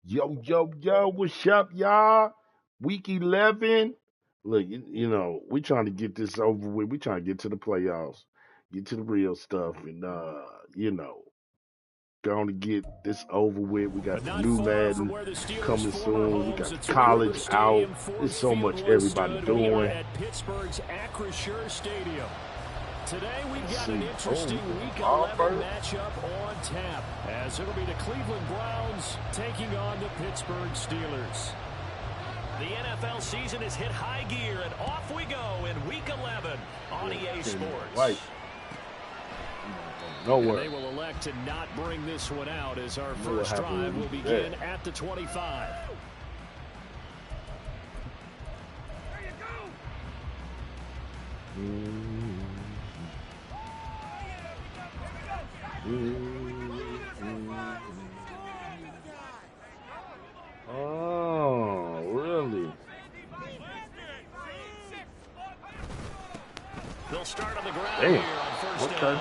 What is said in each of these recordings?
Yo, yo, yo, what's up, y'all? Week 11. Look, we trying to get this over with. We trying to get to the playoffs, get to the real stuff, and going to get this over with. We got But the not new far from Madden where the Steelers' coming former soon. We homes, got the it's the Cougar college out. Stadium, There's Ford so Field much was everybody stood. We are doing. at Pittsburgh's Acrisure Stadium. Today we've Let's got see. an interesting Week 11 matchup on tap, as it'll be the Cleveland Browns taking on the Pittsburgh Steelers. The NFL season has hit high gear, and off we go in Week 11 on EA Sports. Right. Nowhere. And they will elect to not bring this one out, as our first drive will begin at the 25. Oh, really? They'll start on the ground here on first down.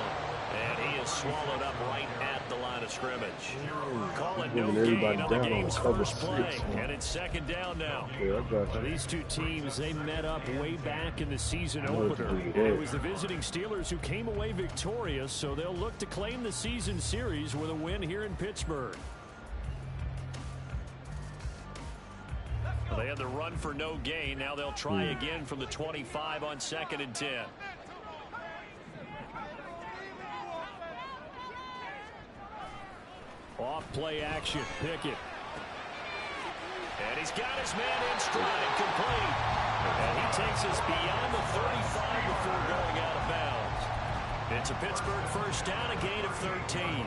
And he is swallowed up right at the line of scrimmage. Call it no gain on the game's first play. And it's second down now. These two teams, they met up way back in the season opener. And it was the visiting Steelers who came away victorious, so they'll look to claim the season series with a win here in Pittsburgh. Well, they had the run for no gain. Now they'll try again from the 25 on 2nd and 10. Off play action, Pickett. And he's got his man in stride, complete. And he takes us beyond the 35 before going out of bounds. It's a Pittsburgh first down, a gain of 13.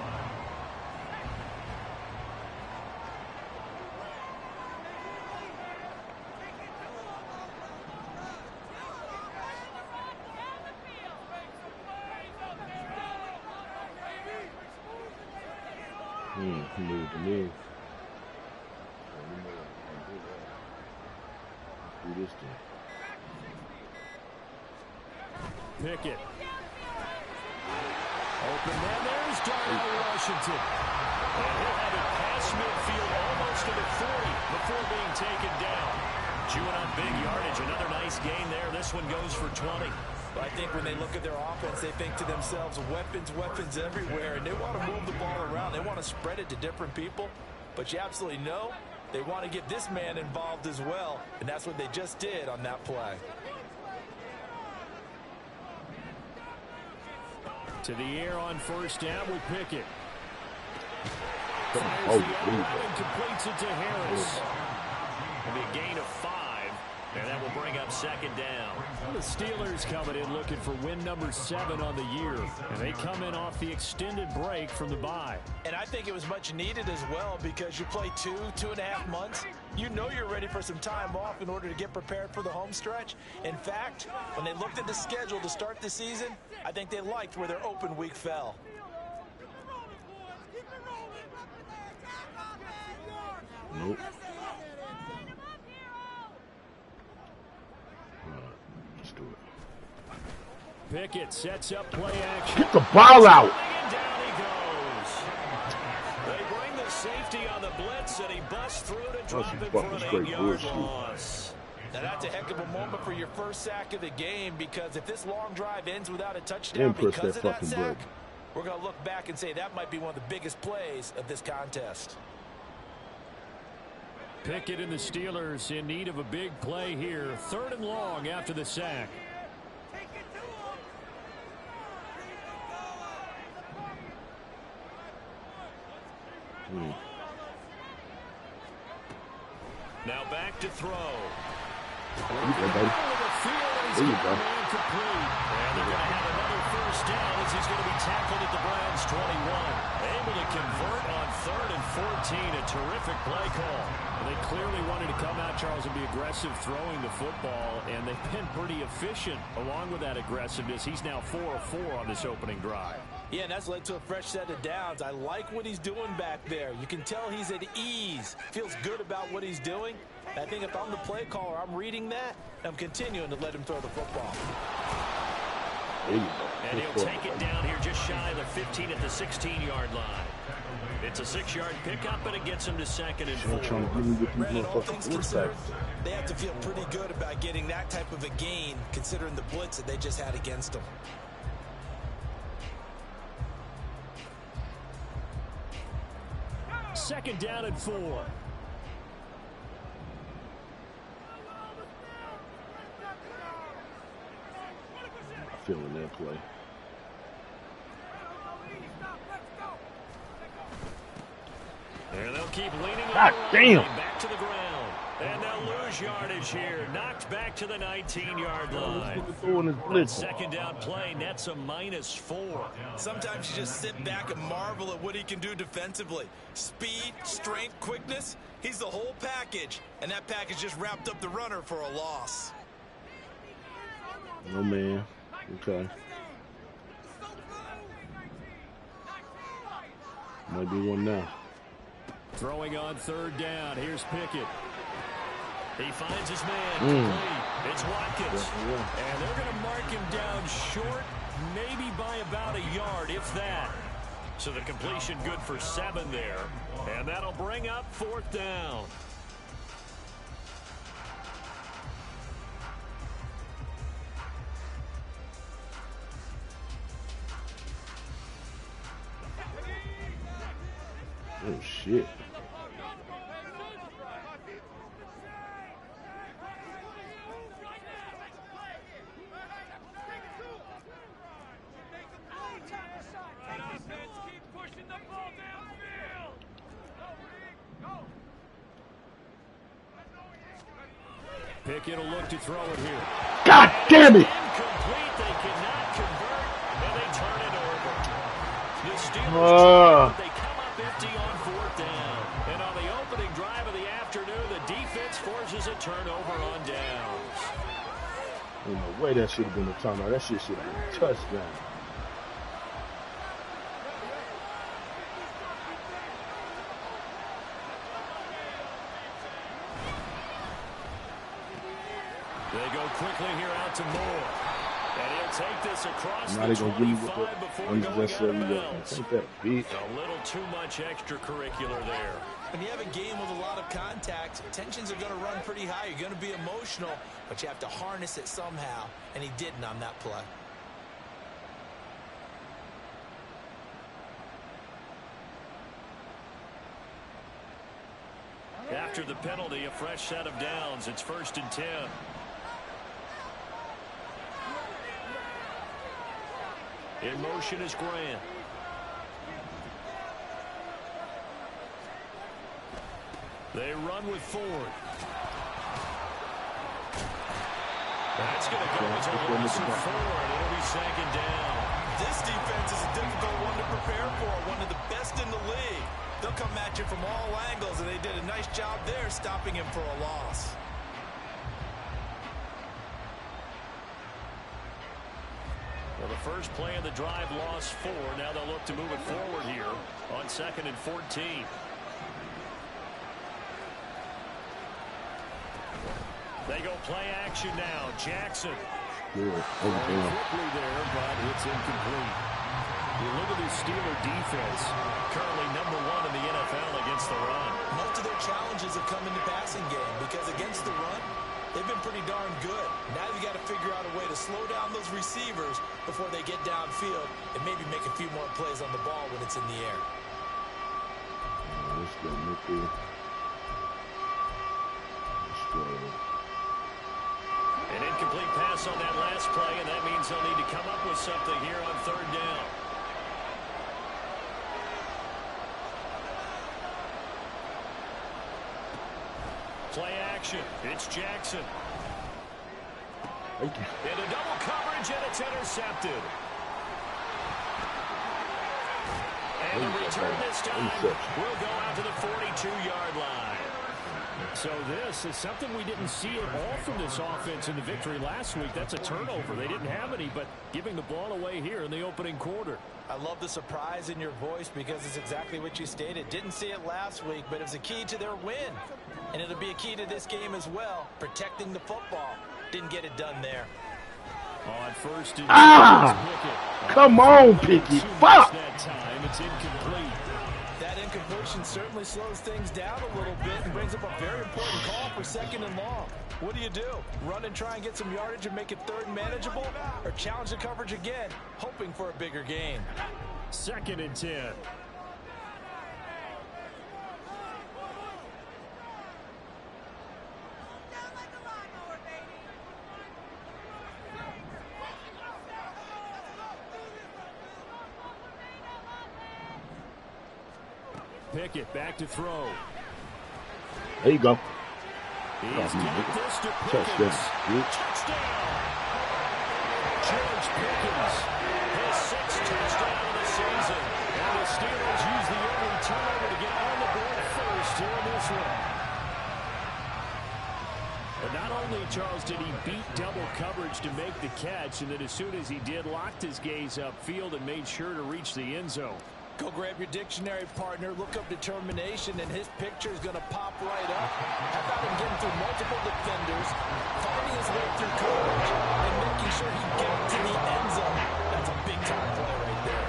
Move to move. Let's do this thing. Pickett. Open man, there's Darnell Washington. And he'll have it past midfield almost to the 40 before being taken down. Chewing on big yardage, another nice gain there. This one goes for 20. I think when they look at their offense, they think to themselves, weapons, weapons everywhere, and they want to move the ball around. They want to spread it to different people, but you absolutely know they want to get this man involved as well, and that's what they just did on that play. To the air on first down with Pickett. Oh, and completes it to Harris. It'll be a gain of 5. And that will bring up second down. The Steelers coming in looking for win number 7 on the year. And they come in off the extended break from the bye. And I think it was much needed as well, because you play 2.5 months. You know you're ready for some time off in order to get prepared for the home stretch. In fact, when they looked at the schedule to start the season, I think they liked where their open week fell. Nope. Let's do it. Pickett sets up play action. Get the ball out. And down he goes. They bring the safety on the blitz, and he busts through to drop it for an 8-yard loss. Now that's a heck of a moment for your first sack of the game, because if this long drive ends without a touchdown because of that sack, we're going to look back and say that might be one of the biggest plays of this contest. Pickett and the Steelers in need of a big play here. 3rd and long after the sack. Now back to throw. There you go. And they're going to have another first down as he's going to be tackled at the Browns 21. Able to convert on 3rd and 14. A terrific play call. They clearly wanted to come out, Charles, and be aggressive throwing the football, and they've been pretty efficient along with that aggressiveness. He's now 4 of 4 on this opening drive. Yeah, and that's led to a fresh set of downs. I like what he's doing back there. You can tell he's at ease. Feels good about what he's doing. I think if I'm the play caller, I'm reading that, and I'm continuing to let him throw the football. There you go. And he'll take it down here just shy of the 15 at the 16-yard line. It's a 6-yard pickup, but it gets him to 2nd and 4. Brandon, all things considered, they have to feel pretty good about getting that type of a gain, considering the blitz that they just had against them. Second down and 4. I'm feeling that play. And they'll keep leaning God damn. back to the ground. And they'll lose yardage here. Knocked back to the 19-yard line. That second down play nets a -4. Sometimes you just sit back and marvel at what he can do defensively. Speed, strength, quickness. He's the whole package. And that package just wrapped up the runner for a loss. No, man. Okay. Might be one now. Throwing on 3rd down. Here's Pickett. He finds his man. Complete. It's Watkins. And they're going to mark him down short, maybe by about a yard, if that. So the completion good for 7 there. And that'll bring up 4th down. Oh, shit. Pickett will look to throw it here. God damn it! Incomplete. They cannot convert, and they turn it over. The Steelers they come up empty on 4th down. And on the opening drive of the afternoon, the defense forces a turnover on downs. Ain't no way that should have been a timeout. That shit should have been a touchdown. They go quickly here out to Moore. And he'll take this across now the 25 before going out of bounds. Ain't that big? A little too much extracurricular there. When you have a game with a lot of contact, tensions are going to run pretty high. You're going to be emotional, but you have to harness it somehow, and he didn't on that play. After the penalty, a fresh set of downs. It's 1st and 10. In motion is Grant. They run with Ford. That's going to go as a loss of 4, and it'll be 2nd down. This defense is a difficult one to prepare for, one of the best in the league. They'll come at you from all angles, and they did a nice job there stopping him for a loss. Well, the first play of the drive lost 4. Now they'll look to move it forward here on 2nd and 14. They go play action now. Jackson. Quickly there, but it's incomplete. You look at this Steeler defense, currently number 1 in the NFL against the run. Most of their challenges have come in the passing game because against the run, they've been pretty darn good. Now you got to figure out a way to slow down those receivers before they get downfield and maybe make a few more plays on the ball when it's in the air. Let's go, Mickey. Let's go. An incomplete pass on that last play, and that means they'll need to come up with something here on 3rd down. Play action. It's Jackson. Into double coverage, and it's intercepted. And the return this time will go out to the 42-yard line. So this is something we didn't see at all from this offense in the victory last week. That's a turnover. They didn't have any, but giving the ball away here in the opening quarter. I love the surprise in your voice because it's exactly what you stated. Didn't see it last week, but it was a key to their win. And it'll be a key to this game as well, protecting the football. Didn't get it done there. On first and 10, come on, Pickett. Fuck. That time it's incomplete. That incompletion certainly slows things down a little bit and brings up a very important call for 2nd and long. What do you do? Run and try and get some yardage and make it 3rd and manageable? Or challenge the coverage again, hoping for a bigger gain? 2nd and 10. Pickett back to throw. There you go. He's got this to Touchdown. Touchdown. George Pickens, his 6th touchdown of the season. And the Steelers use the early turnover to get on the board first here in this one. But not only, Charles, did he beat double coverage to make the catch, and then as soon as he did, locked his gaze upfield and made sure to reach the end zone. Go grab your dictionary, partner. Look up determination, and his picture is going to pop right up. How about him getting through multiple defenders, finding his way through coverage, and making sure he gets to the end zone? That's a big-time play right there.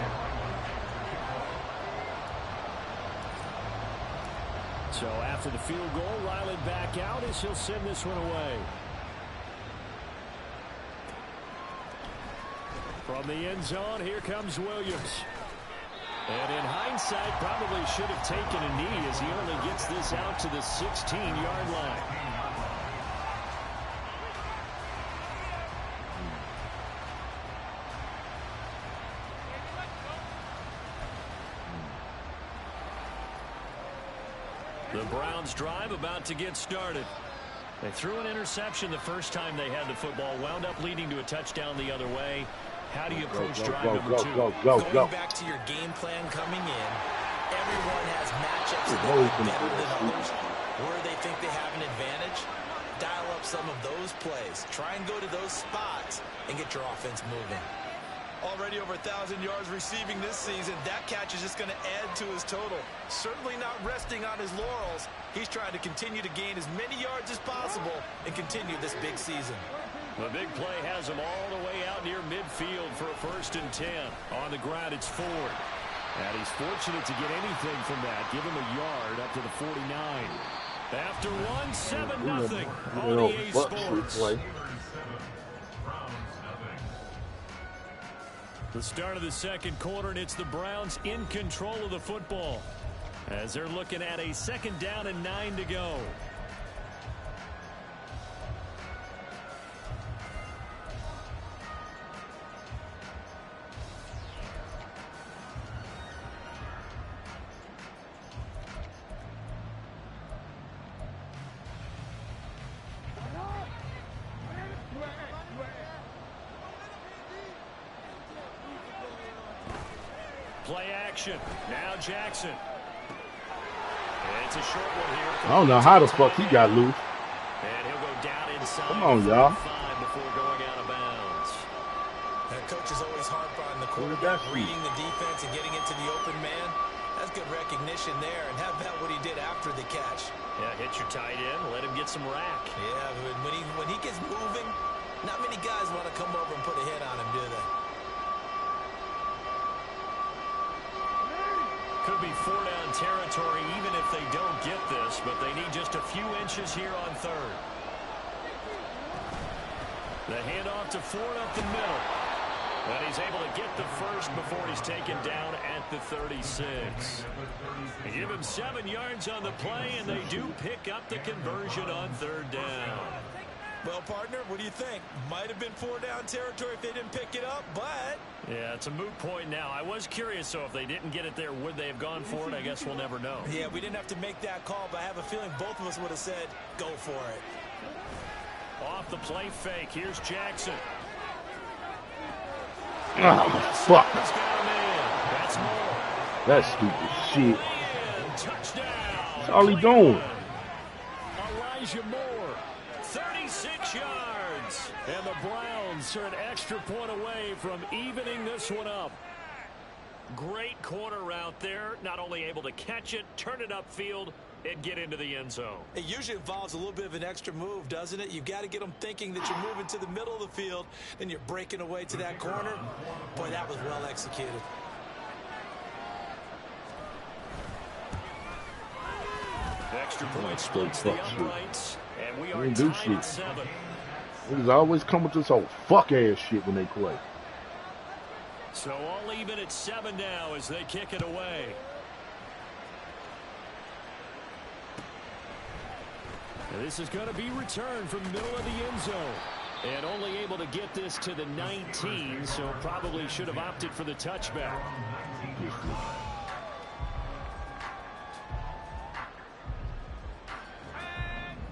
So after the field goal, Riley back out as he'll send this one away. From the end zone, here comes Williams. And in hindsight, probably should have taken a knee as he only gets this out to the 16-yard line. The Browns drive about to get started. They threw an interception the first time they had the football, wound up leading to a touchdown the other way. How do you approach drive number 2? Going back to your game plan coming in, everyone has matchups that are better than others. Where they think they have an advantage, dial up some of those plays. Try and go to those spots and get your offense moving. Already over 1,000 yards receiving this season. That catch is just going to add to his total. Certainly not resting on his laurels. He's trying to continue to gain as many yards as possible and continue this big season. The big play has him all the way out near midfield for a 1st and 10. On the ground, it's Ford. And he's fortunate to get anything from that. Give him a yard up to the 49. After one, 7-0 on EA Sports. The start of the 2nd quarter, and it's the Browns in control of the football as they're looking at a 2nd down and 9 to go. Play action. Now Jackson. It's a short one here. I don't know how the fuck he got loose. And he'll go down inside. Come on, y'all. Before going out of bounds. That coach is always hard on the quarterback, reading the defense and getting into the open man. That's good recognition there. And how about what he did after the catch? Yeah, hit your tight end. Let him get some rack. Yeah, when he gets moving, not many guys want to come over and put a hit on him, do they? Could be 4-down territory even if they don't get this, but they need just a few inches here on 3rd. The handoff to Ford up the middle. But he's able to get the first before he's taken down at the 36. They give him 7 yards on the play, and they do pick up the conversion on 3rd down. Well, partner, what do you think? Might have been 4-down territory if they didn't pick it up, but... Yeah, it's a moot point now. I was curious, so if they didn't get it there, would they have gone for it? I guess we'll never know. Yeah, we didn't have to make that call, but I have a feeling both of us would have said, go for it. Off the play fake. Here's Jackson. Oh, fuck. That's more. That's stupid shit. Touchdown. That's all he doing. Elijah Moore, 36 yards. And the Browns are an extra point away from evening this one up. Great corner route there. Not only able to catch it, turn it upfield, and get into the end zone. It usually involves a little bit of an extra move, doesn't it? You've got to get them thinking that you're moving to the middle of the field, and you're breaking away to that corner. Boy, that was well executed. Extra point splits the uprights, and we are tied at 7. Niggas always come with this old fuck-ass shit when they play. So all even at 7 now as they kick it away. And this is going to be returned from middle of the end zone. And only able to get this to the 19, so probably should have opted for the touchback.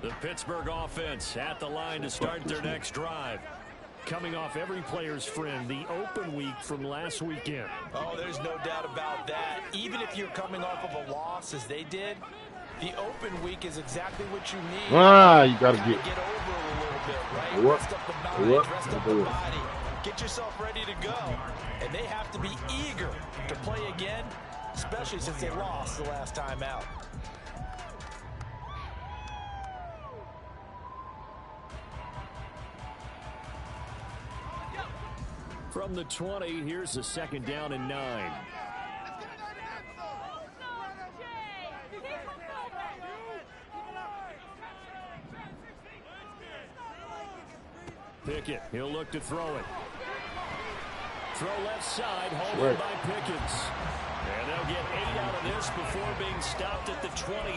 The Pittsburgh offense at the line to start their next drive. Coming off every player's friend, the open week from last weekend. Oh, there's no doubt about that. Even if you're coming off of a loss as they did, the open week is exactly what you need. You got to get over a little bit, right? Rest up the mind, rest up the body. Get yourself ready to go. And they have to be eager to play again, especially since they lost the last time out. From the 20, here's a 2nd down and 9. Pickett, he'll look to throw it. Throw left side, hauled by Pickens. And they'll get 8 out of this before being stopped at the 28.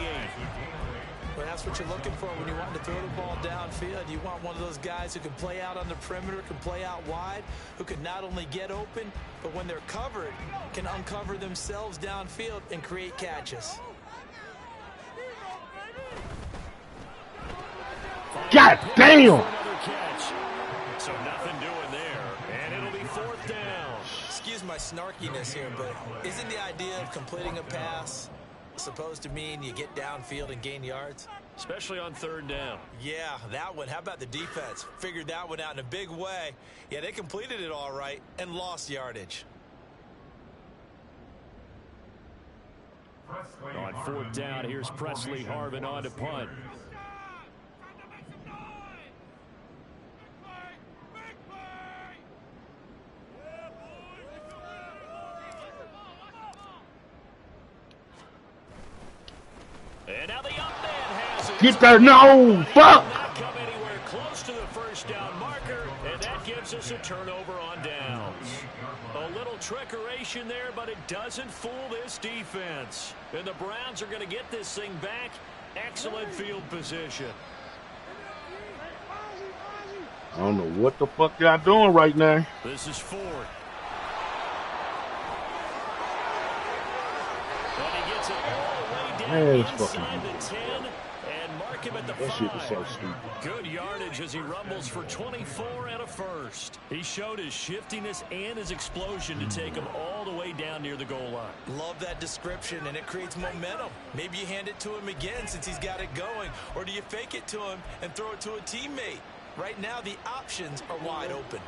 Well, that's what you're looking for when you want to throw the ball downfield. You want one of those guys who can play out on the perimeter, can play out wide, who can not only get open, but when they're covered, can uncover themselves downfield and create catches. God damn! So nothing doing there, and it'll be 4th down. Excuse my snarkiness here, but isn't the idea of completing a pass supposed to mean you get downfield and gain yards? Especially on 3rd down. Yeah, that one. How about the defense? Figured that one out in a big way. Yeah, they completed it all right and lost yardage. On 4th down, here's Presley Harvin on to punt. And now the up man has it. Get there, no, fuck! Not come anywhere close to the 1st down marker, and that gives us a turnover on downs. A little trickeration there, but it doesn't fool this defense. And the Browns are going to get this thing back. Excellent field position. I don't know what the fuck y'all doing right now. This is 4th. And he gets it all the way down inside the 10 and mark him at the 5. That shit is so stupid. Good yardage as he rumbles for 24 and a 1st. He showed his shiftiness and his explosion to take him all the way down near the goal line. Love that description, and it creates momentum. Maybe you hand it to him again since he's got it going, or do you fake it to him and throw it to a teammate? Right now, the options are wide open.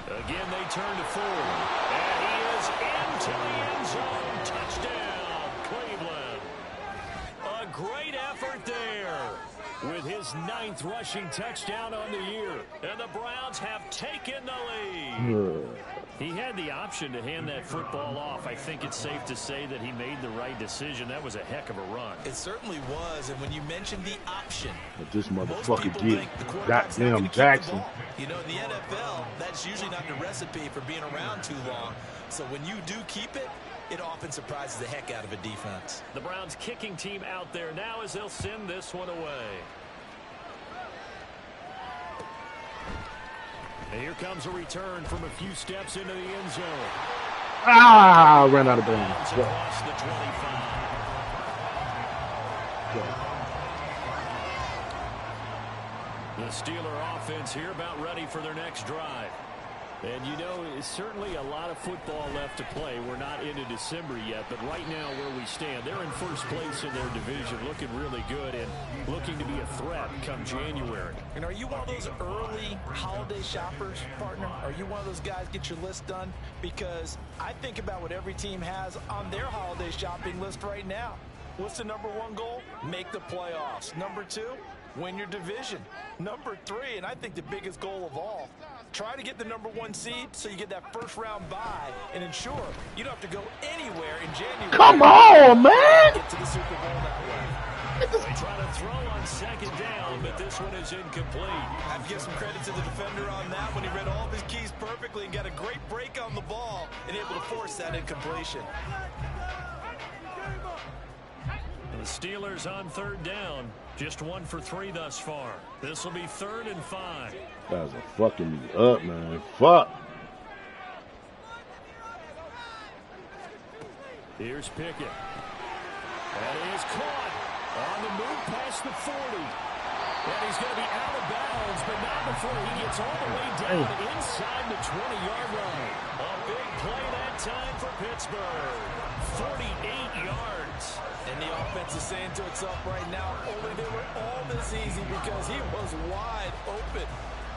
Again, they turn to 4. And he is into the end zone. Touchdown, Cleveland. A great effort there with his 9th rushing touchdown on the year. And the Browns have taken the lead. He had the option to hand that football off. I think it's safe to say that he made the right decision. That was a heck of a run. It certainly was, and when you mentioned the option, But this motherfucker get goddamn Jackson. You know, in the NFL, that's usually not the recipe for being around too long. So when you do keep it, it often surprises the heck out of a defense. The Browns kicking team out there now as they'll send this one away. And here comes a return from a few steps into the end zone. Ran out of bounds. Across the 25. The Steeler offense here about ready for their next drive. And, you know, it's certainly a lot of football left to play. We're not into December yet, but right now where we stand, they're in first place in their division, looking really good and looking to be a threat come January. And are you one of those early holiday shoppers, partner? Are you one of those guys get your list done? Because I think about what every team has on their holiday shopping list right now. What's the #1 goal? Make the playoffs. #2, win your division. #3, and I think the biggest goal of all, try to get the #1 seed so you get that first-round bye and ensure you don't have to go anywhere in January. Come on, man! Get to the Super Bowl that way. They try to throw on second down, but this one is incomplete. I have to give some credit to the defender on that when he read all of his keys perfectly and got a great break on the ball and able to force that incompletion. The Steelers on third down. Just 1 for 3 thus far. This will be 3rd and 5. Guys are fucking me up, man. Fuck. Here's Pickett. That is caught on the move past the 40. And he's going to be out of bounds, but not before he gets all the way down inside the 20-yard line. A big play that time for Pittsburgh. 48 yards. And the offense is saying to itself right now, only they were all this easy because he was wide open.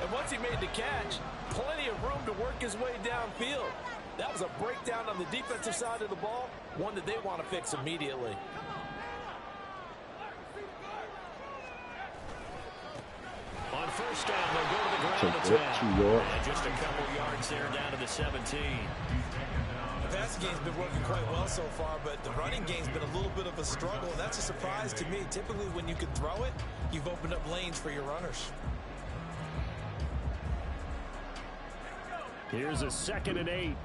And once he made the catch, plenty of room to work his way downfield. That was a breakdown on the defensive side of the ball, one that they want to fix immediately. On first down, they'll go to the ground attack. And just a couple yards there down to the 17. The passing game's been working quite well so far, but the running game's been a little bit of a struggle. And that's a surprise to me. Typically, when you can throw it, you've opened up lanes for your runners. Here's a 2nd and 8.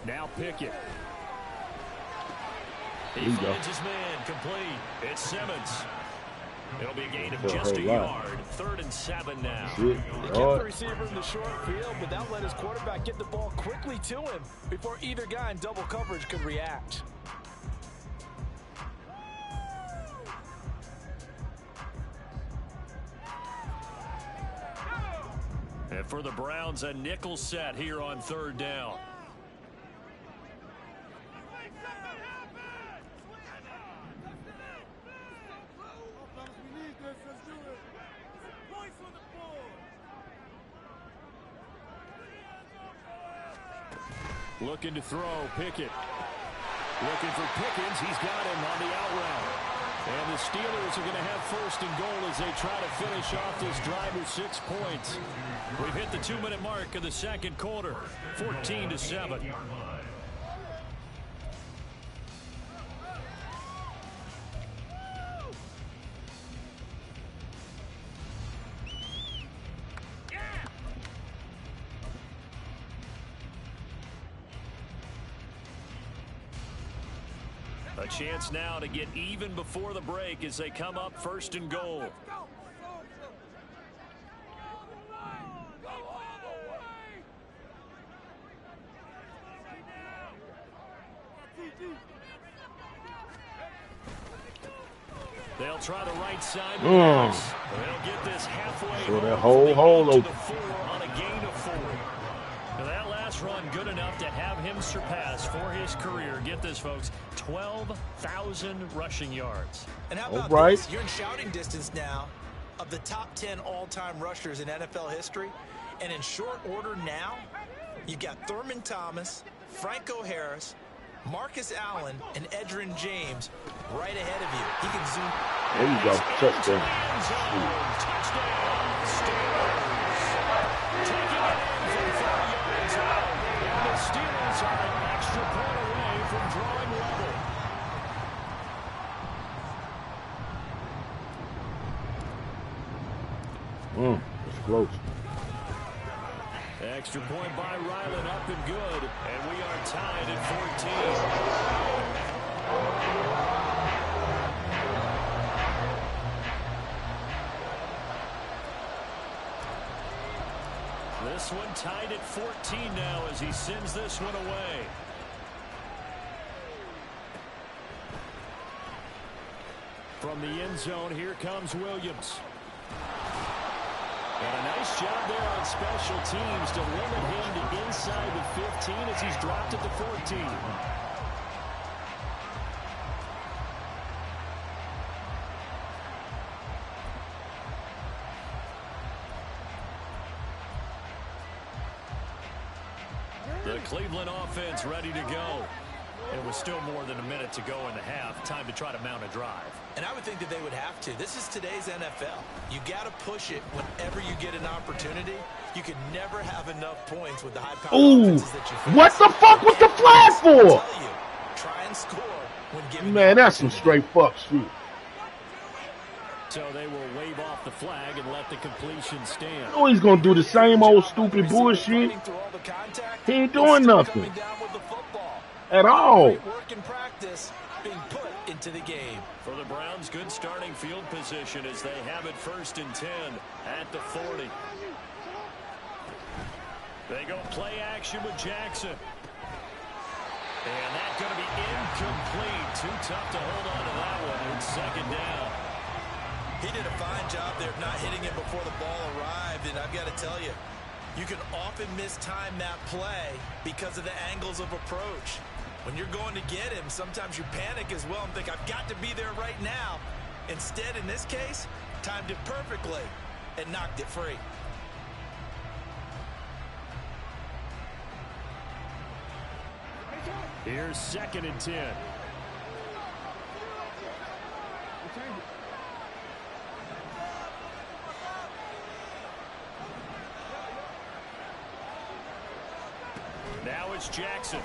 Now Pickett. He finds his man complete. It's Simmons. It'll be a gain of just a yard. 3rd and 7 now. He kept the receiver in the short field, but that let his quarterback get the ball quickly to him before either guy in double coverage could react. And for the Browns, a nickel set here on 3rd down. Looking to throw, Pickett. Looking for Pickens. He's got him on the out route. And the Steelers are going to have 1st and goal as they try to finish off this drive with 6 points. We've hit the 2-minute mark of the 2nd quarter. 14-7. A chance now to get even before the break as they come up 1st and goal. They'll try the right side. They'll get this halfway. So that whole hole open. On a gain of 4. Now that last run good enough to have him surpass for his career. Get this, folks, 12,000 rushing yards. And how about this? You're in shouting distance now of the top 10 all-time rushers in NFL history. And in short order now, you've got Thurman Thomas, Franco Harris, Marcus Allen, and Edgerrin James right ahead of you. He can zoom. There you go. Touchdown. Touchdown. Steelers. Taking it in for 4 yards out. And the Steelers are an extra point away from drawing level. It's close. Extra point by Ryland, up and good. And we are tied at 14. This one tied at 14 now as he sends this one away. From the end zone, here comes Williams. And a nice job there on special teams to limit him to inside the 15 as he's dropped at the 14. The Cleveland offense ready to go. It was still more than a minute to go in the half. Time to try to mount a drive. And I would think that they would have to. This is today's NFL. You got to push it whenever you get an opportunity. You can never have enough points with the high-powered offenses that you face. What the fuck was the flag for? Try and score when given. Man, that's some straight fuck shit. So they will wave off the flag and let the completion stand. Oh, he's gonna do the same old stupid bullshit. He ain't doing nothing at all. Work in practice being put into the game. For the Browns, good starting field position as they have it 1st and 10 at the 40. They go play action with Jackson. And that's going to be incomplete. Too tough to hold on to that one. It's 2nd down. He did a fine job there of not hitting it before the ball arrived. And I've got to tell you, you can often mistime that play because of the angles of approach. When you're going to get him, sometimes you panic as well and think, I've got to be there right now. Instead, in this case, timed it perfectly and knocked it free. Here's 2nd and 10. Now it's Jackson.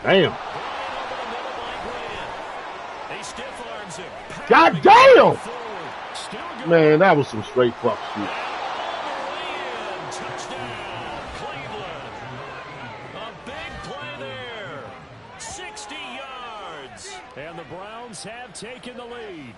Damn. He stiff arms him. God damn. Man, that was some straight fuck shit. Touchdown, Cleveland. A big play there. 60 yards. And the Browns have taken the lead.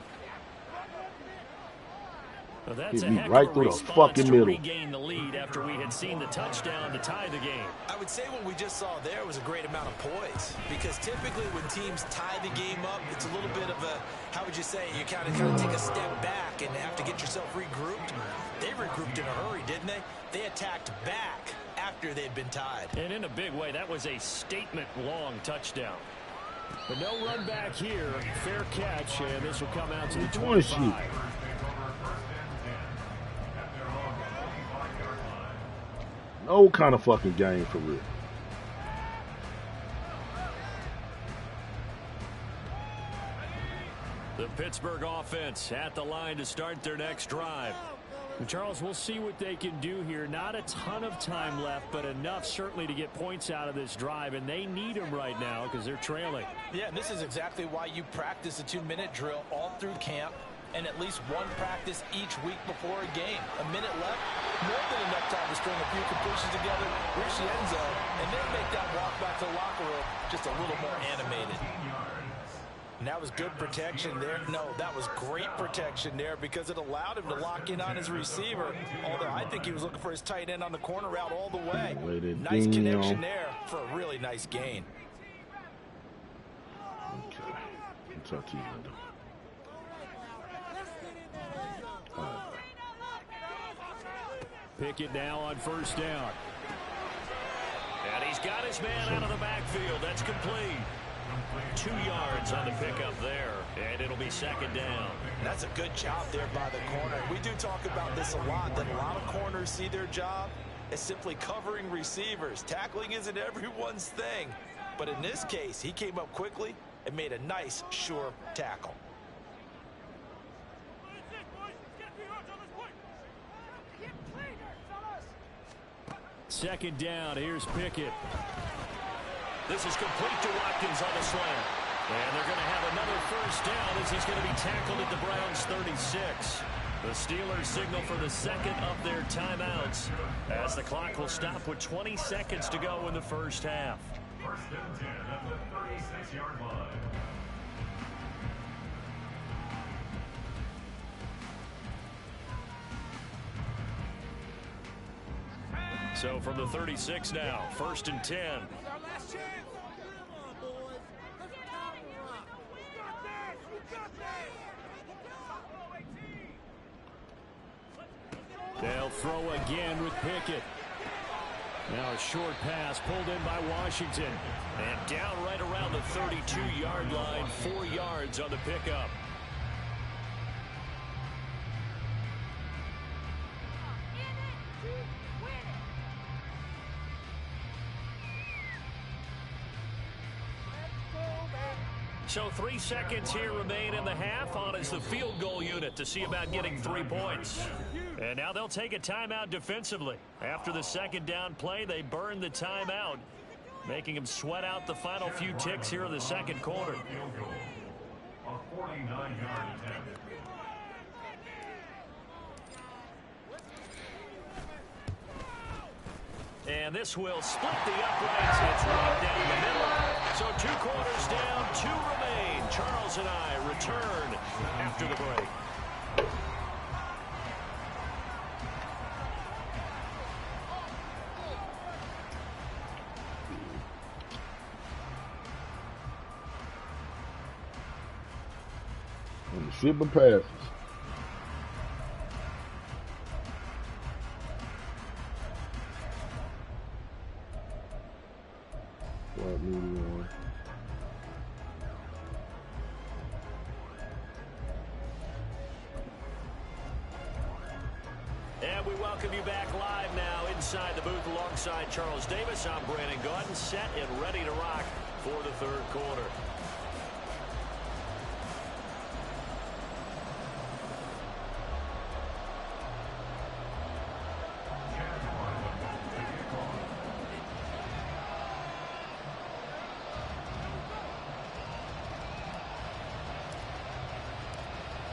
Well, that's Hit me right through the fucking middle. Regain the lead after we had seen the touchdown to tie the game. I would say what we just saw there was a great amount of poise, because typically when teams tie the game up, it's a little bit of a, how would you say, you kind of take a step back and have to get yourself regrouped. They regrouped in a hurry, didn't they? They attacked back after they'd been tied. And in a big way, that was a statement-long touchdown. But no run back here. Fair catch, and this will come out to the 25. No kind of fucking game for real. The Pittsburgh offense at the line to start their next drive. And Charles, we'll see what they can do here. Not a ton of time left, but enough certainly to get points out of this drive, and they need them right now because they're trailing. Yeah, and this is exactly why you practice a 2-minute drill all through camp, and at least one practice each week before a game. A minute left, more than enough time to string a few completions together, reach the end zone, and then make that walk back to the locker room just a little more animated. And that was good protection there. No, that was great protection there because it allowed him to lock in on his receiver, although I think he was looking for his tight end on the corner route all the way. Nice connection there for a really nice gain. Okay. I'll talk to you later. Pickett now on 1st down. And he's got his man out of the backfield. That's complete. 2 yards on the pickup there, and it'll be 2nd down. That's a good job there by the corner. We do talk about this a lot, that a lot of corners see their job as simply covering receivers. Tackling isn't everyone's thing. But in this case, he came up quickly and made a nice, sure tackle. Second down, here's Pickett. This is complete to Watkins on the slant. And they're going to have another 1st down as he's going to be tackled at the Browns' 36. The Steelers signal for the 2nd of their timeouts as the clock will stop with 20 seconds to go in the 1st half. 1st and 10 at the 36-yard line. So from the 36 now, 1st and 10. They'll throw again with Pickett. Now a short pass pulled in by Washington. And down right around the 32-yard line, 4 yards on the pickup. So 3 seconds here remain in the half. On is the field goal unit to see about getting 3 points. And now they'll take a timeout defensively. After the second down play, they burn the timeout, making them sweat out the final few ticks here in the second quarter. A 49-yard attempt. And this will split the uprights. It's right down the middle. So 2 quarters down, 2 remain. Charles and I return after the break. And the shipper passes. Flat medium. And we welcome you back live now inside the booth alongside Charles Davis. I'm Brandon Gaudin, set and ready to rock for the third quarter.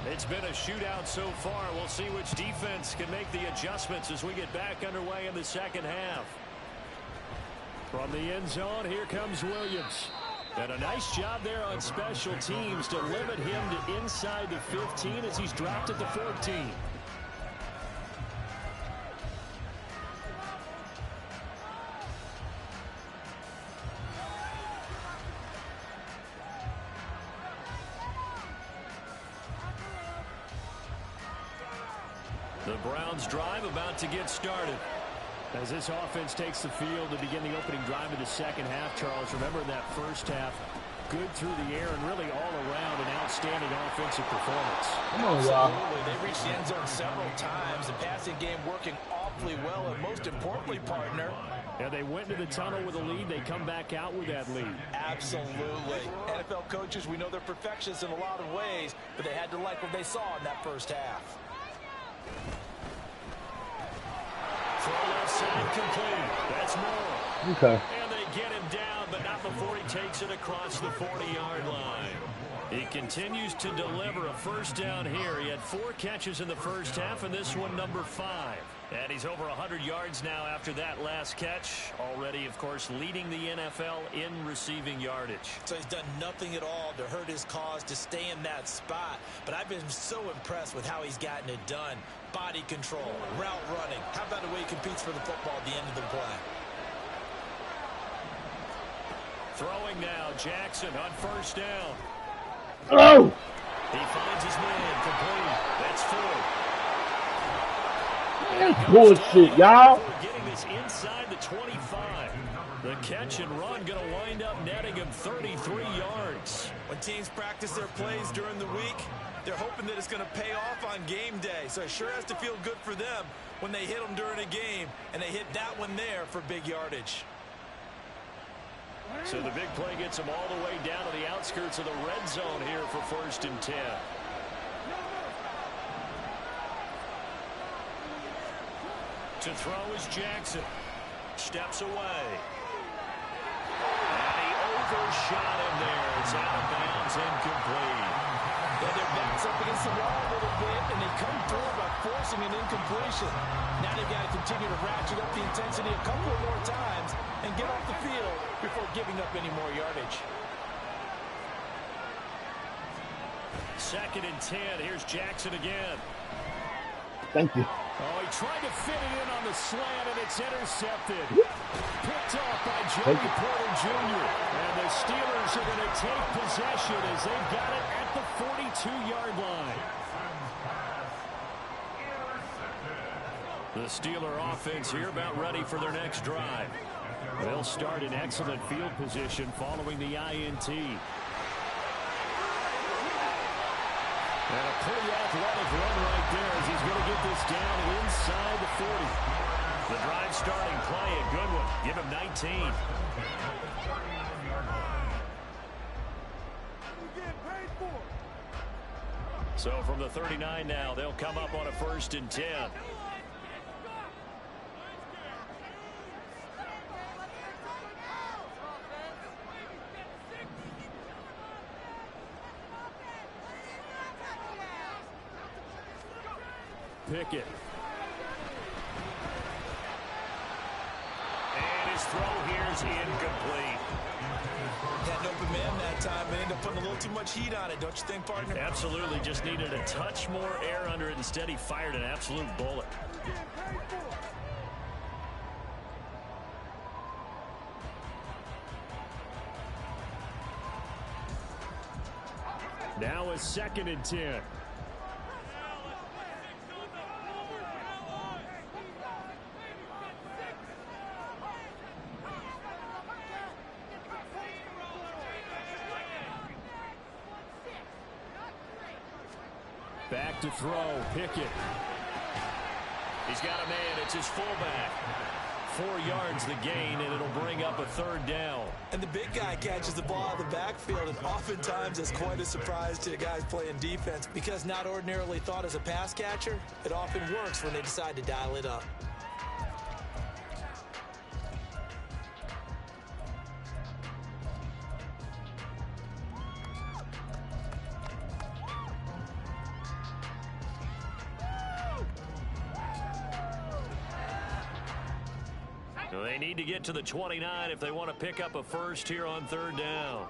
It's been a shootout so far. We'll see which defense can make the adjustments as we get back underway in the second half. From the end zone, here comes Williams. And a nice job there on special teams to limit him to inside the 15 as he's dropped at the 14. The Browns drive about to get started. As this offense takes the field to begin the opening drive of the second half, Charles, remember in that first half, good through the air and really all around an outstanding offensive performance. Come on, y'all. Absolutely. They reached the end zone several times. The passing game working awfully well, and most importantly, partner, Yeah, they went to the tunnel with a lead. They come back out with that lead. absolutely. NFL coaches, we know they're perfectionists in a lot of ways, but they had to like what they saw in that first half. Throw left side complete. That's Moore. Okay. And they get him down, but not before he takes it across the 40-yard line. He continues to deliver a first down here. He had 4 catches in the first half, and this one number 5. And he's over 100 yards now after that last catch. Already, of course, leading the NFL in receiving yardage. So he's done nothing at all to hurt his cause, to stay in that spot. But I've been so impressed with how he's gotten it done. Body control, route running. How about the way he competes for the football at the end of the play? Throwing now, Jackson on first down. Oh! He finds his man complete. That's 4. That's bullshit, y'all. Getting this inside the 25. The catch and run going to wind up netting him 33 yards. When teams practice their plays during the week, they're hoping that it's going to pay off on game day. So it sure has to feel good for them when they hit them during a game, and they hit that one there for big yardage. So the big play gets him all the way down to the outskirts of the red zone here for 1st and 10. To throw is Jackson. Steps away. And he overshot him there. It's out of bounds, incomplete. Yeah, their backs up against the wall a little bit, and they come through by forcing an incompletion. Now they've got to continue to ratchet up the intensity a couple of more times and get off the field before giving up any more yardage. 2nd and 10. Here's Jackson again. Thank you. Oh, he tried to fit it in on the slant, and it's intercepted. Picked off by Joey Porter Jr. And the Steelers are going to take possession as they've got it at the 42-yard line. The Steeler offense here about ready for their next drive. They'll start in excellent field position following the INT. And a pretty athletic run right there as he's going to get this down inside the 40. The drive starting play, a good one. Give him 19. So from the 39 now, they'll come up on a 1st and 10. Pickett. And his throw here is incomplete. Had an open man that time and ended up putting a little too much heat on it, don't you think, partner? Absolutely, just needed a touch more air under it. Instead, he fired an absolute bullet. Now a 2nd and 10. Back to throw, Pickett. He's got a man, it's his fullback. 4 yards the gain, and it'll bring up a 3rd down. And the big guy catches the ball out of the backfield, and oftentimes it's quite a surprise to the guys playing defense because not ordinarily thought as a pass catcher, it often works when they decide to dial it up. They need to get to the 29 if they want to pick up a 1st here on 3rd down.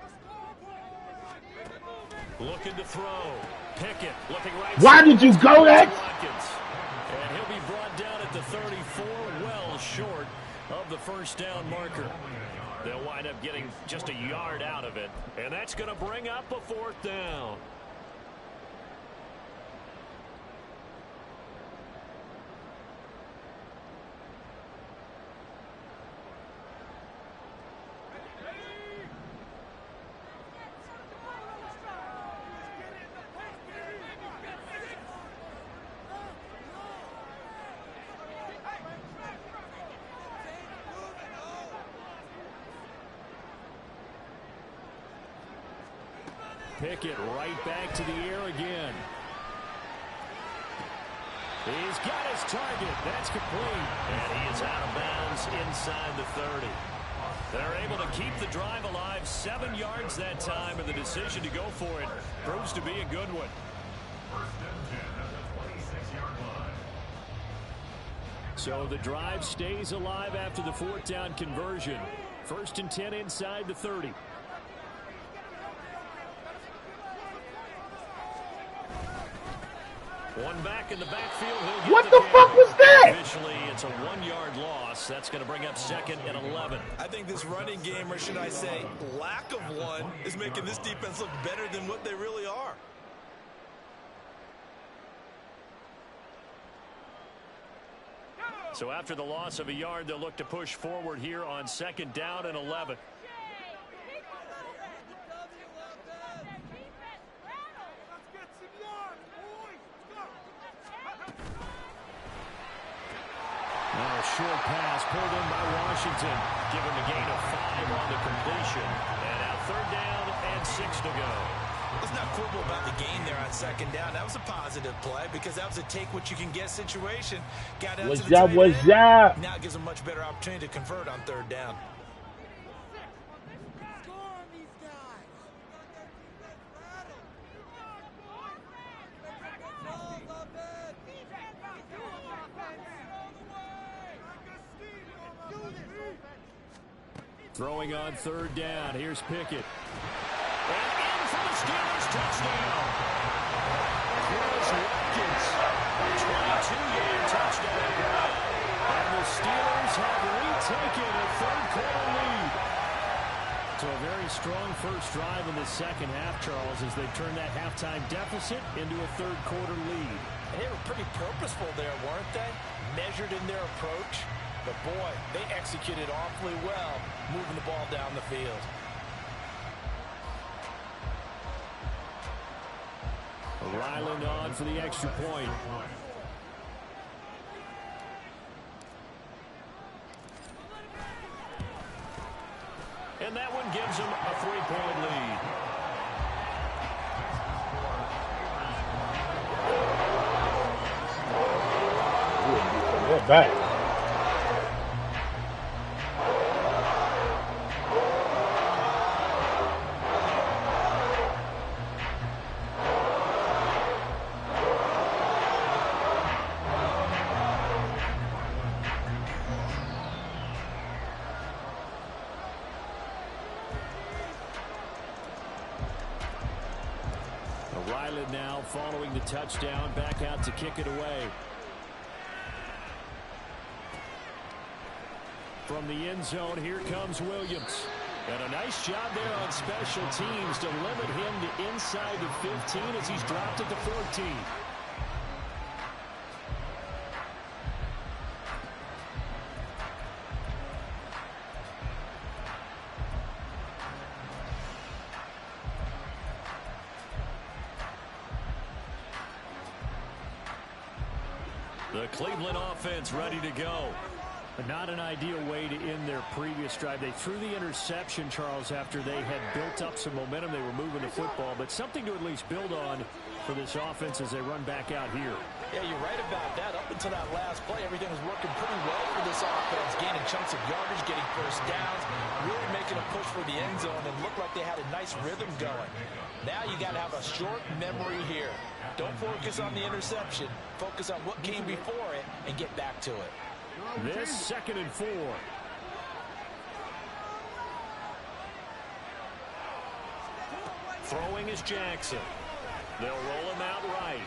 Looking to throw. Pickett looking right. Why did you go that? And he'll be brought down at the 34, well short of the 1st down marker. They'll wind up getting just a yard out of it, and that's going to bring up a 4th down. Pickett right back to the air again. He's got his target. That's complete. And he is out of bounds inside the 30. They're able to keep the drive alive. 7 yards that time, and the decision to go for it proves to be a good one. 1st and 10 at the 26-yard line. So the drive stays alive after the 4th down conversion. 1st and 10 inside the 30. One back in the backfield. What the fuck was that? Officially, it's a 1-yard loss. That's going to bring up 2nd and 11. I think this running game, or should I say lack of one, is making this defense look better than what they really are. So after the loss of a yard, they'll look to push forward here on 2nd down and 11. Now a short pass pulled in by Washington, given the gain of 5 on the completion. And now 3rd down and 6 to go. Let's not quibble about the gain there on 2nd down. That was a positive play because that was a take-what-you-can-get situation. Got out to the tight end. Now it gives them a much better opportunity to convert on 3rd down. Throwing on 3rd down. Here's Pickett. And in for the Steelers touchdown. Chris Watkins. 22-yard touchdown grab. And the Steelers have retaken a 3rd quarter lead. So a very strong first drive in the second half, Charles, as they turn that halftime deficit into a third-quarter lead. They were pretty purposeful there, weren't they? Measured in their approach. But, boy, they executed awfully well, moving the ball down the field. Ryland on for the extra point. And that one gives them a 3-point lead. They're back. Ryland now following the touchdown, back out to kick it away. From the end zone, here comes Williams. And a nice job there on special teams to limit him to inside the 15 as he's dropped at the 14. The Cleveland offense ready to go. But not an ideal way to end their previous drive. They threw the interception, Charles, after they had built up some momentum. They were moving the football, but something to at least build on for this offense as they run back out here. Yeah, you're right about that. Up until that last play, everything was working pretty well for this offense. Gaining chunks of yardage, getting first downs, really making a push for the end zone, and looked like they had a nice rhythm going. Now you got to have a short memory here. Don't focus on the interception. Focus on what came before it and get back to it. This 2nd and 4. Throwing is Jackson. They'll roll him out right.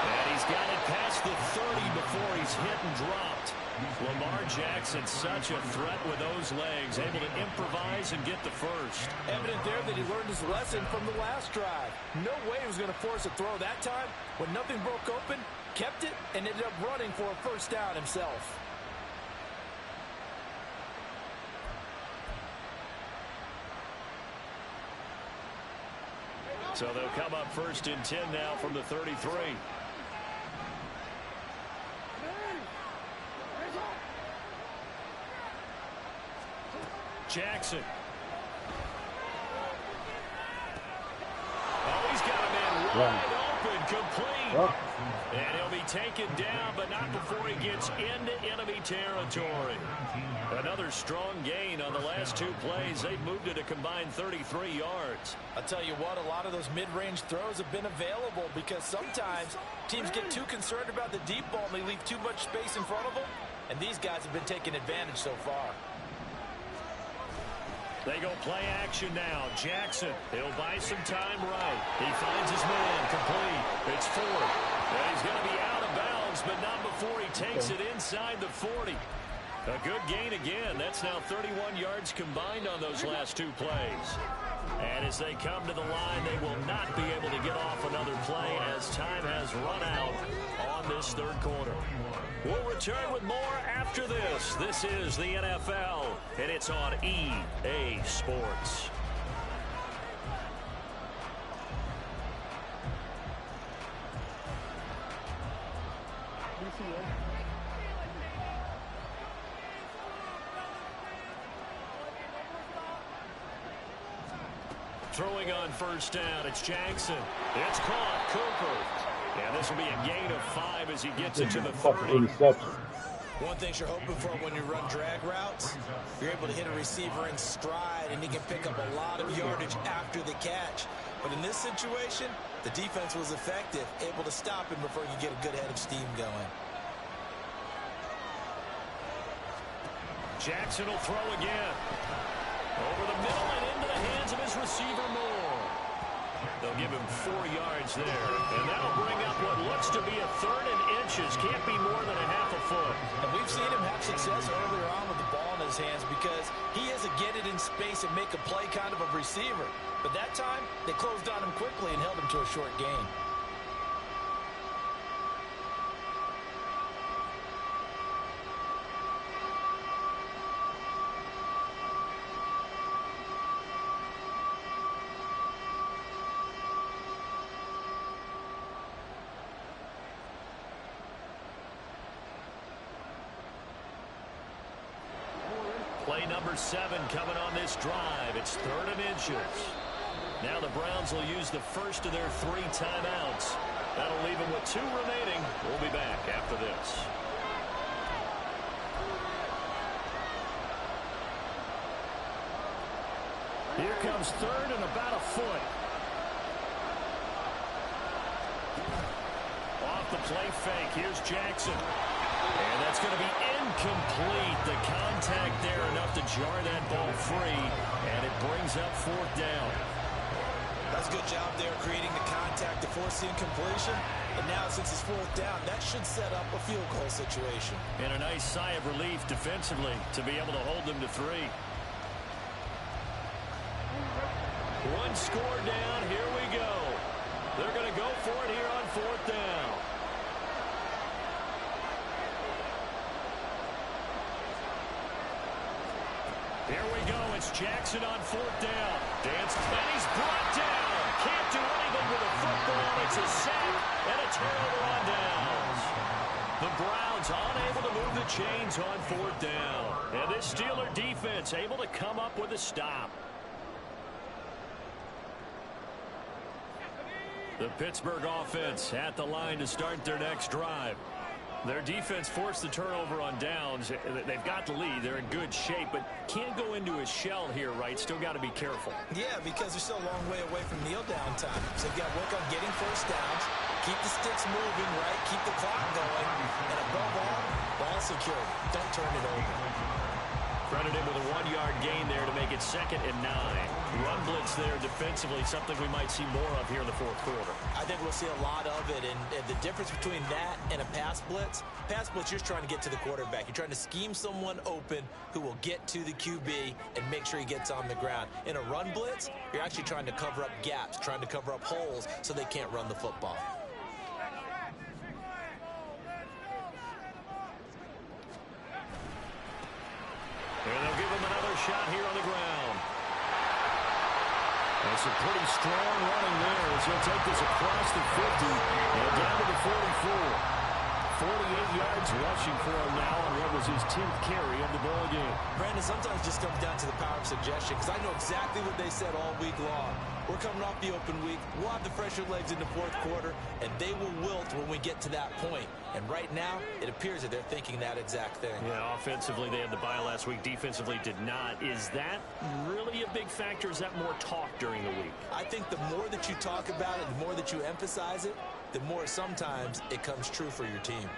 And he's got it past the 30 before he's hit and dropped. Lamar Jackson, such a threat with those legs, able to improvise and get the first. Evident there that he learned his lesson from the last drive. No way he was going to force a throw that time. When nothing broke open, kept it, and ended up running for a first down himself. So they'll come up 1st and 10 now from the 33. Jackson. Oh, he's got a man wide open, complete. And he'll be taken down, but not before he gets into enemy territory. Another strong gain on the last 2 plays. They've moved it a combined 33 yards. I'll tell you what, a lot of those mid-range throws have been available because sometimes teams get too concerned about the deep ball and they leave too much space in front of them. And these guys have been taking advantage so far. They go play action now. Jackson, he'll buy some time right. He finds his man, complete. It's Ford. And he's going to be out of bounds, but not before he takes it inside the 40. A good gain again. That's now 31 yards combined on those last 2 plays. And as they come to the line, they will not be able to get off another play as time has run out on this 3rd quarter. We'll return with more after this. This is the NFL, and it's on EA Sports. Throwing on 1st down, it's Jackson. It's caught. Cooper. And this will be a gain of 5 as he gets into the 30. One thing you're hoping for when you run drag routes, you're able to hit a receiver in stride, and he can pick up a lot of yardage after the catch. But in this situation, the defense was effective, able to stop him before you get a good head of steam going. Jackson will throw again. Over the middle and into the hands of his receiver Moore. The give him 4 yards there. And that'll bring up what looks to be a 3rd and inches. Can't be more than a half a foot. And we've seen him have success earlier on with the ball in his hands because he is a get it in space and make a play kind of a receiver. But that time, they closed on him quickly and held him to a short gain. Play number 7 coming on this drive. It's 3rd and inches. Now the Browns will use the first of their 3 timeouts. That'll leave them with 2 remaining. We'll be back after this. Here comes 3rd and about a foot. Off the play fake. Here's Jackson. And that's going to be incomplete. The contact there enough to jar that ball free. And it brings up 4th down. That's a good job there creating the contact to force the incompletion. And now since it's 4th down, that should set up a field goal situation. And a nice sigh of relief defensively to be able to hold them to 3. 1 score down. Here we go. They're going to go for it here on 4th down. Here we go. It's Jackson on 4th down. And he's brought down. Can't do anything with a football. It's a sack and a turnover on downs. The Browns unable to move the chains on 4th down. And this Steeler defense able to come up with a stop. The Pittsburgh offense at the line to start their next drive. Their defense forced the turnover on downs. They've got the lead. They're in good shape, but can't go into a shell here, right? Still got to be careful. Yeah, because they're still a long way away from kneel down time. So they've got to work on getting first downs, keep the sticks moving, right? Keep the clock going, and above all, ball secure. Don't turn it over. Credited with a 1-yard gain there to make it 2nd and 9. Run blitz there defensively, something we might see more of here in the 4th quarter. I think we'll see a lot of it, and the difference between that and a pass blitz, you're just trying to get to the quarterback. You're trying to scheme someone open who will get to the QB and make sure he gets on the ground. In a run blitz, you're actually trying to cover up gaps, trying to cover up holes so they can't run the football. And they'll give him another shot here on the ground. That's a pretty strong running there as he'll take this across the 50 and down to the 44. 48 yards rushing for him now on what was his 10th carry of the ball game. Brandon, sometimes it just comes down to the power of suggestion because I know exactly what they said all week long. We're coming off the open week. We'll have the fresher legs in the 4th quarter, and they will wilt when we get to that point. And right now, it appears that they're thinking that exact thing. Yeah, offensively, they had the bye last week. Defensively, did not. Is that really a big factor? Is that more talk during the week? I think the more that you talk about it, the more that you emphasize it, the more sometimes it comes true for your team.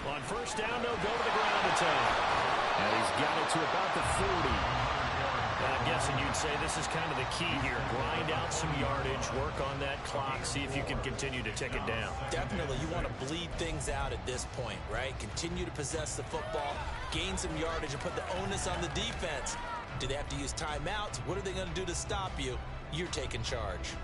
On 1st down, they'll go to the ground attack. And he's got it to about the 40. I'm guessing you'd say this is kind of the key here. Grind out some yardage, work on that clock, see if you can continue to tick it down. Definitely. You want to bleed things out at this point, right? Continue to possess the football, gain some yardage, and put the onus on the defense. Do they have to use timeouts? What are they going to do to stop you? You're taking charge.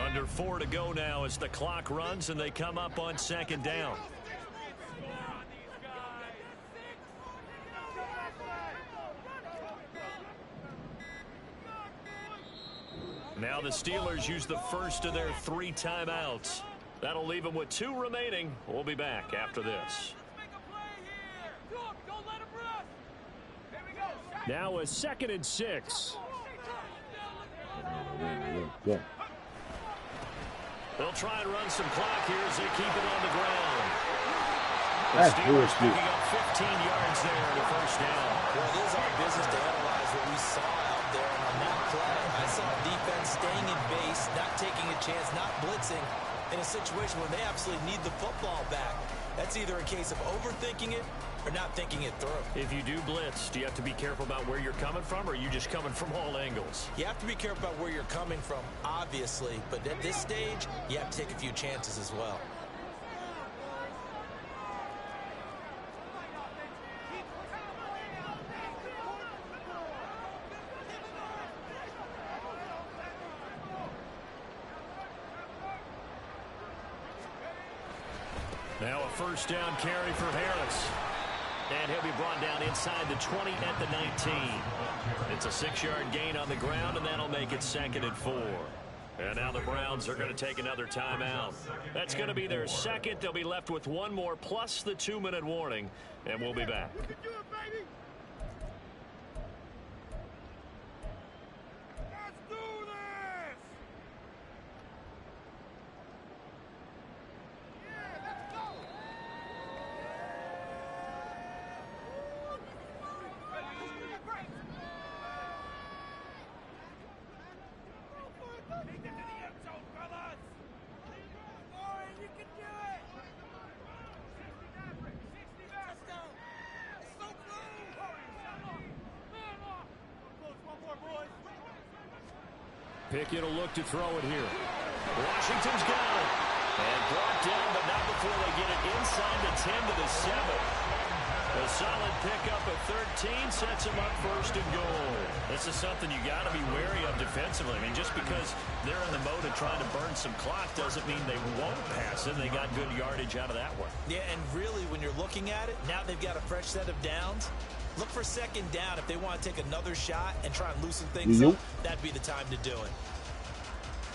Under 4 to go now as the clock runs and they come up on 2nd down. Now the Steelers use the first of their 3 timeouts. That'll leave them with 2 remaining. We'll be back after this. Now a 2nd and 6. They'll try and run some clock here as they keep it on the ground. The Steelers picking up 15 yards there to 1st down. Well, it is our business to analyze what we saw out there, and on that play. I saw defense staying in base, not taking a chance, not blitzing in a situation where they absolutely need the football back. That's either a case of overthinking it or not thinking it through. If you do blitz, do you have to be careful about where you're coming from, or are you just coming from all angles? You have to be careful about where you're coming from, obviously, but at this stage, you have to take a few chances as well. Now a first down carry for Harris. And he'll be brought down inside the 20 at the 19. It's a 6-yard gain on the ground, and that'll make it 2nd and 4. And now the Browns are going to take another timeout. That's going to be their second. They'll be left with one more plus the 2-minute warning, and we'll be back. You can do it, baby. Let's do this. Yeah, let's go. Take it to the end zone, fellas. All right, you can do it. 60 back. Let's go. It's so close. Man off. Close, one more, boys. Pickett will look to throw it here. Washington's got it. And brought down, but not before they get it inside the 10 to the 7. A solid pickup at 13 sets them up 1st and goal. This is something you got to be wary of defensively. I mean, just because they're in the mode of trying to burn some clock doesn't mean they won't pass it. They got good yardage out of that one. Yeah, and really, when you're looking at it, now they've got a fresh set of downs. Look for 2nd down. If they want to take another shot and try and loosen things up, that'd be the time to do it.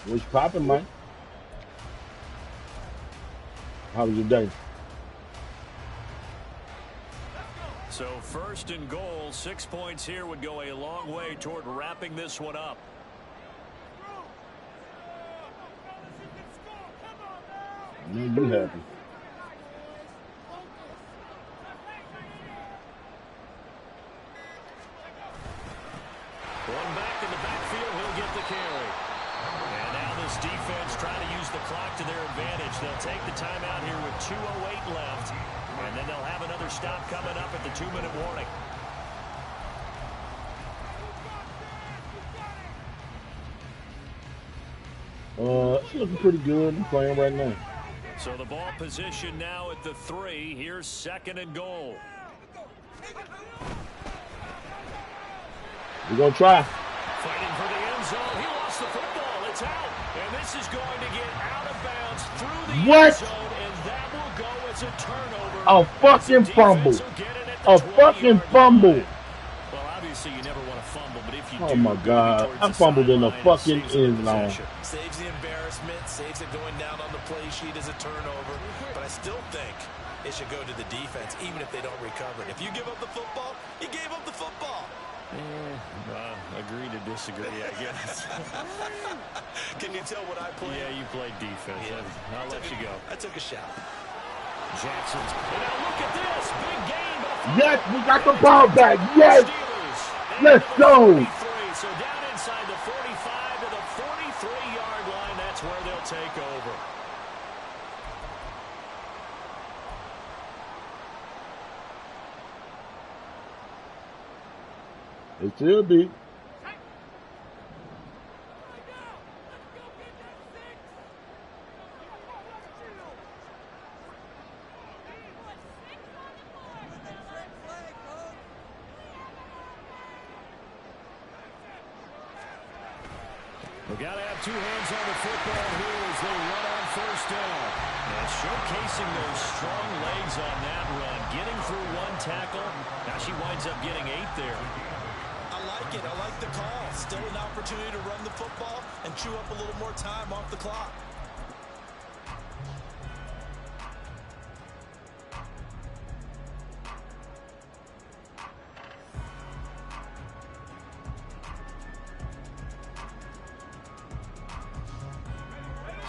What's poppin', man? How was your day? So 1st and goal, 6 points here would go a long way toward wrapping this one up. You happy. One back in the backfield, he'll get the carry. And now this defense trying to use the clock to their advantage. They'll take the timeout here with 2:08 left. And then they'll have another stop coming up at the 2-minute warning. It's looking pretty good. I'm playing right now. So the ball position now at the 3. Here's 2nd and goal. We're going to try. Fighting for the end zone. He lost the football. It's out. And this is going to get out of bounds through the end zone. And that will go as a turnover. A fucking fumble. A fucking fumble. Well, obviously you never want to fumble, but if you do, oh my God, I fumbled in the fucking end zone. Saves the embarrassment, saves it going down on the play sheet as a turnover, but I still think it should go to the defense, even if they don't recover it. If you give up the football, you gave up the football. Agree to disagree, I guess. Can you tell what I played? Yeah, you played defense. Yeah. I'll let you go. I took a shot. Jackson's. And now look at this. Big game. Yes, we got the ball back. Yes. Let's go. So down inside the 45 to the 43-yard line. That's where they'll take over. It should be. We got to have two hands on the football here as they run on 1st down. And showcasing those strong legs on that run. Getting through one tackle. Now she winds up getting 8 there. I like it. I like the call. Still an opportunity to run the football and chew up a little more time off the clock.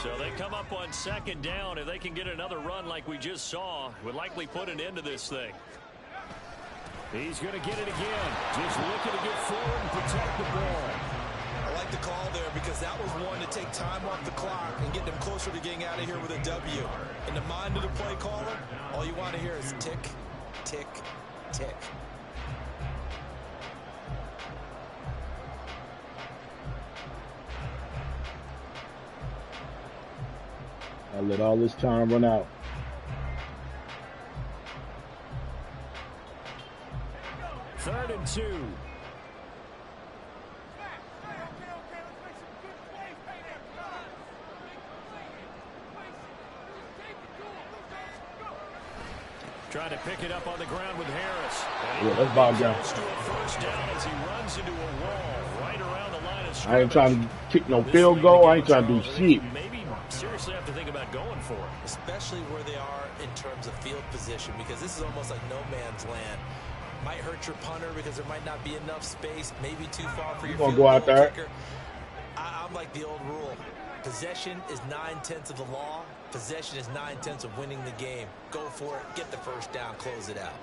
So they come up on 2nd down. If they can get another run like we just saw, would likely put an end to this thing. He's going to get it again. Just looking to get forward and protect the ball. because that was one to take time off the clock and get them closer to getting out of here with a W. In the mind of the play caller, all you want to hear is tick, tick, tick. I let all this time run out. Third and 2. Trying to pick it up on the ground with Harris. Yeah, that's Bob down. First down as he runs into a wall right around the line of scrimmage. I ain't trying to kick no field goal. I ain't trying to do shit. Maybe seriously have to think about going for it. Especially where they are in terms of field position, because this is almost like no man's land. Might hurt your punter because there might not be enough space, maybe too far for your field go out there. kicker. I'm like the old rule. Possession is 9/10 of the law. Possession is 9/10 of winning the game. Go for it. Get the first down. Close it out.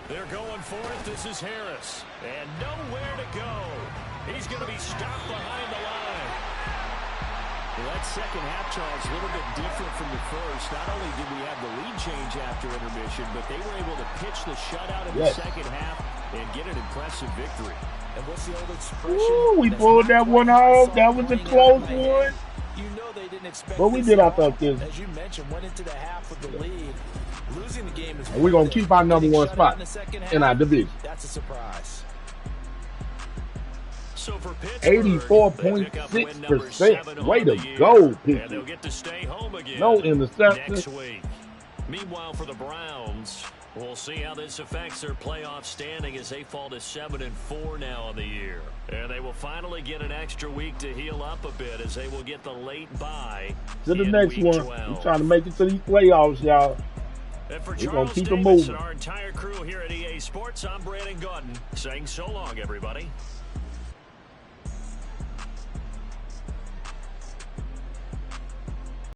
They're going for it. This is Harris. And nowhere to go. He's going to be stopped behind the line. Well, that second half, Charles, a little bit different from the first. Not only did we have the lead change after intermission, but they were able to pitch the shutout in the second half and get an impressive victory. And what's the old expression? Ooh, we pulled that one off. That was a close one. You know they didn't expect But we did our thought this. As you mentioned, went into the half with the lead. Losing the game is And we're going to keep our number one spot in our division. That's a surprise. So for Pittsburgh, 84.6%. Way to go, and they'll Pittsburgh. get to stay home again No interceptions. next week. Meanwhile, for the Browns, we'll see how this affects their playoff standing as they fall to 7-4 now on the year. And they will finally get an extra week to heal up a bit as they will get the late bye To the in next week one. 12. We're trying to make it to these playoffs, y'all. And for We're going Charles to keep it Davis moving. and our entire crew here at EA Sports, I'm Brandon Gordon saying so long, everybody.